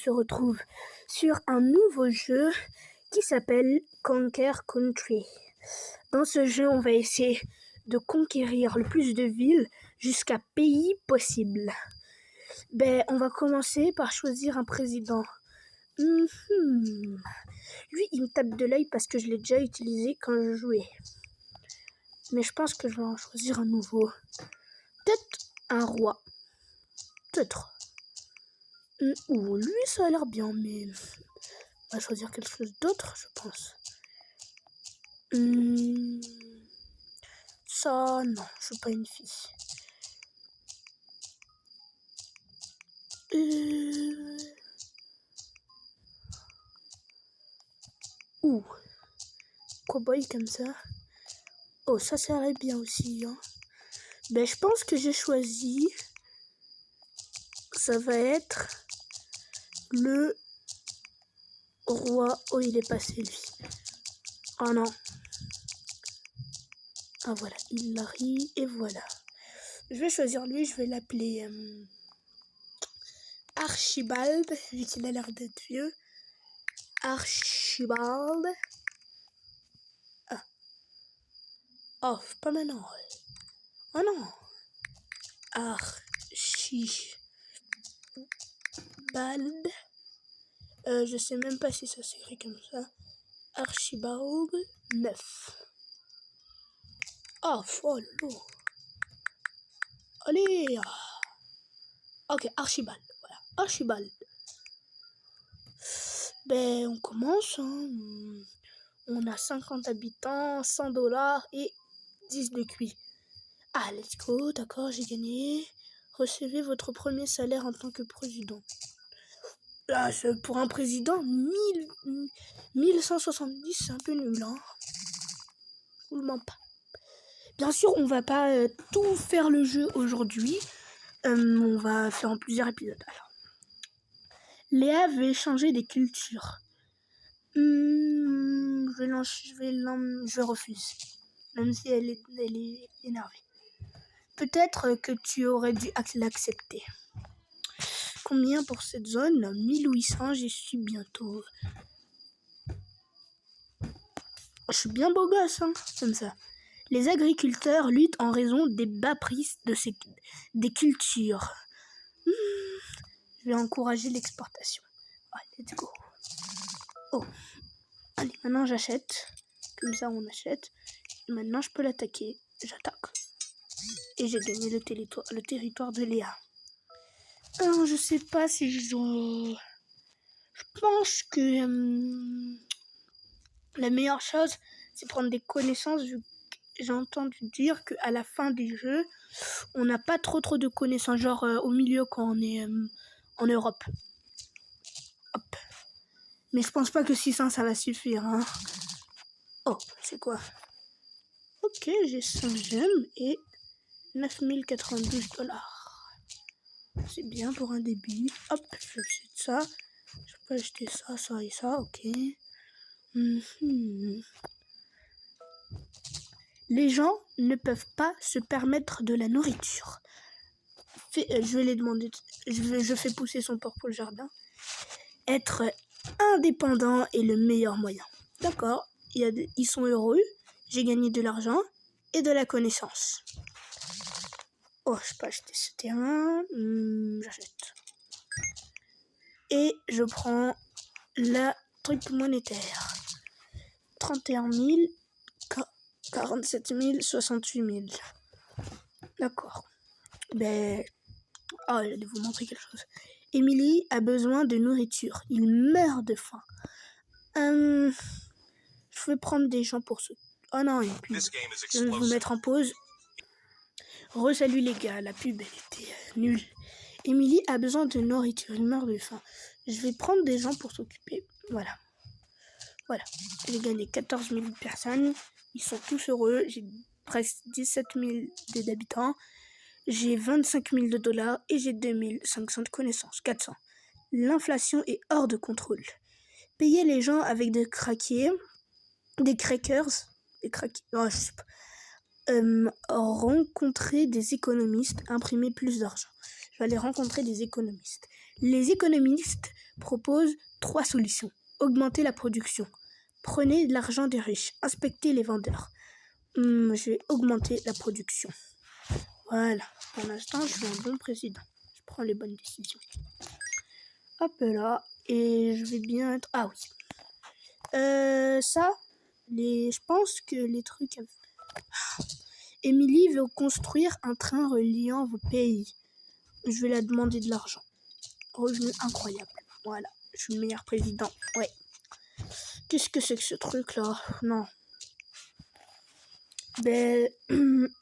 se retrouve sur un nouveau jeu qui s'appelle Conquer Country. Dans ce jeu, on va essayer de conquérir le plus de villes jusqu'à pays possible. On va commencer par choisir un président. Lui, il me tape de l'œil parce que je l'ai déjà utilisé quand je jouais. Mais je pense que je vais en choisir un nouveau. Peut-être un roi. Peut-être. Lui, ça a l'air bien, mais on va choisir quelque chose d'autre, je pense. Ça, non, je veux pas une fille. Cowboy comme ça. Oh, ça serait bien aussi, hein. Je pense que j'ai choisi. Ça va être le roi. Oh, il est passé, lui. Oh non. Ah, voilà, il arrive, et voilà. Je vais choisir lui, je vais l'appeler Archibald, vu qu'il a l'air d'être vieux. Archibald. Ah. Oh, pas maintenant. Oh non. Archibald. Je sais même pas si ça s'écrit comme ça. Archibald 9. Oh, follow. Allez. Ok, Archibald. Voilà, Archibald. On commence. On a 50 habitants, 100 $ et 10 de QI. Ah, let's go. D'accord, j'ai gagné. Recevez votre premier salaire en tant que président. Là, pour un président, 1170, c'est un peu nul, hein. Je vous le mens pas. Bien sûr, on va pas tout faire le jeu aujourd'hui. On va faire en plusieurs épisodes. Alors, Léa veut changer des cultures. Je refuse. Même si elle est énervée. Peut-être que tu aurais dû l'accepter. Combien pour cette zone? 1800, j'y suis bientôt. Je suis bien beau gosse, hein, comme ça. Les agriculteurs luttent en raison des bas prix des cultures. Je vais encourager l'exportation. Allez, let's go. Oh. Allez, maintenant j'achète. Comme ça, on achète. Et maintenant, je peux l'attaquer. J'attaque. Et j'ai gagné le territoire de Léa. Alors, je sais pas si je pense que la meilleure chose, c'est prendre des connaissances. J'ai entendu dire qu'à la fin des jeux, on n'a pas trop de connaissances, genre au milieu quand on est en Europe. Hop. Mais je pense pas que 600 ça va suffire, hein. Oh, c'est quoi? Ok, j'ai 5 gemmes et 9092 $. C'est bien pour un début. Hop, je vais acheter ça. Je peux acheter ça, ça et ça, ok. Les gens ne peuvent pas se permettre de la nourriture. Je vais les demander. Je fais pousser son porc pour le jardin. Être indépendant est le meilleur moyen. D'accord, ils sont heureux. J'ai gagné de l'argent et de la connaissance. Oh, je peux acheter ce terrain. J'achète. Et je prends la truc monétaire. 31 000, 47 000, 68 000. D'accord. Je vais vous montrer quelque chose. Émilie a besoin de nourriture. Il meurt de faim. Je vais prendre des gens pour ce... Oh non, une pub. Je vais vous mettre en pause. Re-salut les gars, la pub elle était nulle. Émilie a besoin de nourriture. Il meurt de faim. Je vais prendre des gens pour s'occuper. Voilà. J'ai gagné 14 000 personnes. Ils sont tous heureux. J'ai presque 17 000 d'habitants. J'ai 25 000 $ et j'ai 2500 de connaissances. 400. L'inflation est hors de contrôle. Payer les gens avec des crackers. Rencontrer des économistes. Imprimer plus d'argent. Je vais aller rencontrer des économistes. Les économistes propose 3 solutions. Augmenter la production. Prenez de l'argent des riches. Inspectez les vendeurs. Je vais augmenter la production. Voilà. Pour l'instant, je suis un bon président. Je prends les bonnes décisions. Hop là. Et je vais bien être... Ah oui. Je pense que les trucs... Émilie veut construire un train reliant vos pays. Je vais la demander de l'argent. Revenu incroyable. Voilà. Je suis le meilleur président. Ouais. Qu'est-ce que c'est que ce truc-là? Non.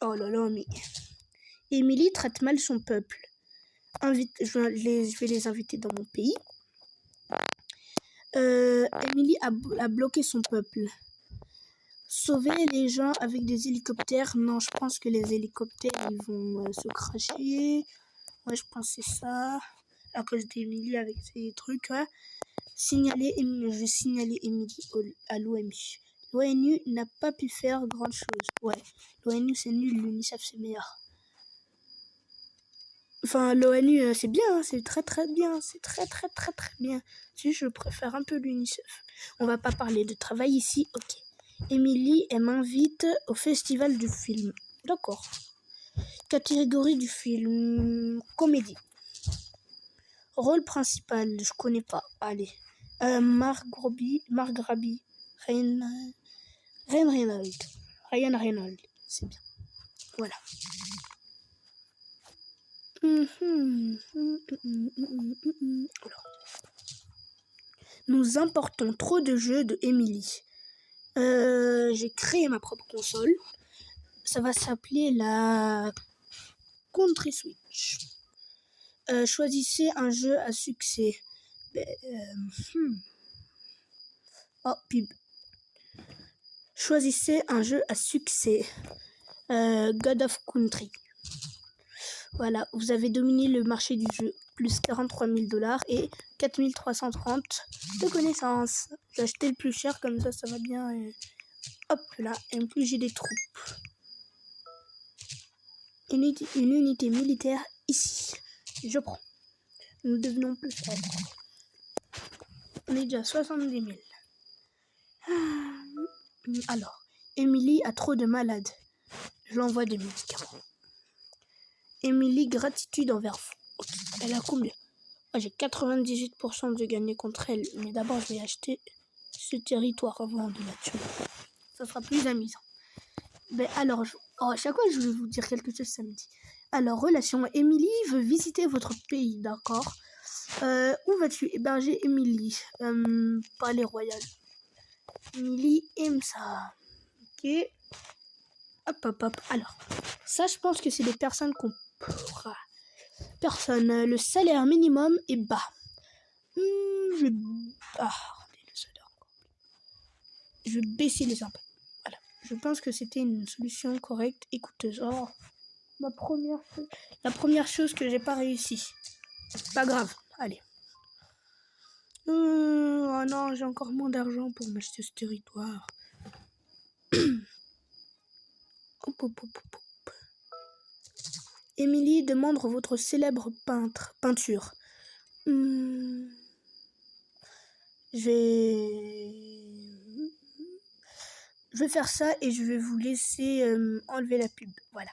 Oh là là, mais... Émilie traite mal son peuple. Je vais les inviter dans mon pays. Émilie a bloqué son peuple. Sauver les gens avec des hélicoptères. Non, je pense que les hélicoptères, ils vont se crasher. Ouais, je pense que c'est ça. À cause d'Émilie avec ces trucs. Ouais. Je vais signaler Émilie à l'ONU. L'ONU n'a pas pu faire grand chose. Ouais, l'ONU c'est nul, l'UNICEF c'est meilleur. Enfin, l'ONU c'est bien, hein, c'est très très bien. C'est très très très très bien. Si je préfère un peu l'UNICEF. On va pas parler de travail ici, ok. Émilie, elle m'invite au festival du film. D'accord. Catégorie du film, comédie. Rôle principal, je connais pas. Allez. Margrabi, Ryan Reynolds, c'est bien. Voilà. Alors. Nous importons trop de jeux de Emily. J'ai créé ma propre console. Ça va s'appeler la Country Switch. Choisissez un jeu à succès. Oh, pub. Choisissez un jeu à succès. God of Country. Voilà, vous avez dominé le marché du jeu. Plus 43 000 $ et 4 330 de connaissances. J'ai acheté le plus cher, comme ça va bien. Et... Hop là, et en plus j'ai des troupes. Une unité militaire ici. Je prends. Nous devenons plus forts. On est déjà à 70 000. Alors, Émilie a trop de malades. Je l'envoie des médicaments. Émilie, gratitude envers vous. Okay. Elle a combien? J'ai 98% de gagner contre elle. Mais d'abord, je vais acheter ce territoire avant de la tuer. Ça sera plus amusant. Alors, à chaque fois, je vais vous dire quelque chose samedi. Alors, relation. Émilie veut visiter votre pays, d'accord? Où vas-tu héberger Émilie? Palais Royal. Émilie aime ça. Ok. Hop. Alors, ça, je pense que c'est des personnes qu'on pourra. Le salaire minimum est bas. Je vais baisser les impôts. Voilà. Je pense que c'était une solution correcte et coûteuse. Oh, la première chose que j'ai pas réussi. Pas grave. Allez. Oh non, j'ai encore moins d'argent pour m'acheter ce territoire. Hop. Émilie demande votre célèbre peinture. Je vais faire ça et je vais vous laisser enlever la pub. Voilà.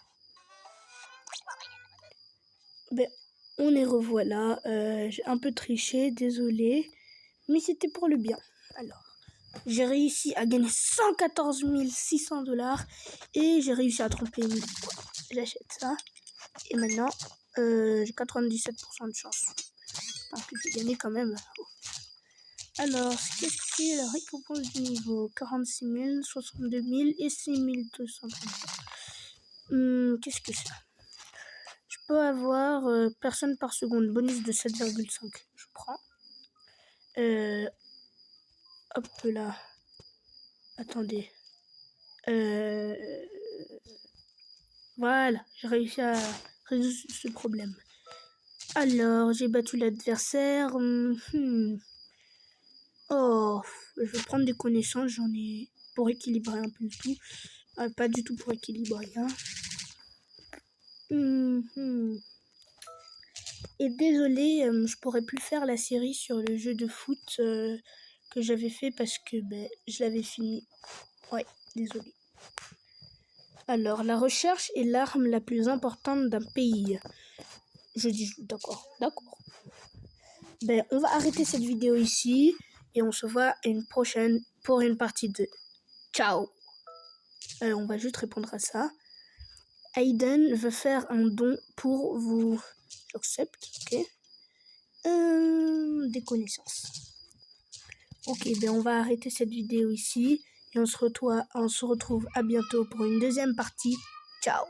On est revoilà. J'ai un peu triché, désolé. Mais c'était pour le bien. Alors, j'ai réussi à gagner 114 600 $ et j'ai réussi à tromper Émilie. J'achète ça. Et maintenant, j'ai 97% de chance. Donc, je vais gagner quand même. Alors, qu'est-ce que c'est la récompense du niveau? 46 000, 62 000 et 6 230. Qu'est-ce que c'est? Je peux avoir personne par seconde. Bonus de 7,5. Je prends. Hop là. Attendez. Voilà. J'ai réussi à résoudre ce problème. Alors, j'ai battu l'adversaire. Oh, je vais prendre des connaissances, j'en ai pour équilibrer un peu le tout. Pas du tout pour équilibrer. Hein. Et désolé, je pourrais plus faire la série sur le jeu de foot que j'avais fait parce que je l'avais fini. Ouais, désolé. Alors, la recherche est l'arme la plus importante d'un pays. Je dis d'accord. On va arrêter cette vidéo ici et on se voit une prochaine pour une partie 2. Ciao. On va juste répondre à ça. Aiden veut faire un don pour vous. J'accepte, ok. Des connaissances. Ok, on va arrêter cette vidéo ici et on se retrouve à bientôt pour une deuxième partie. Ciao.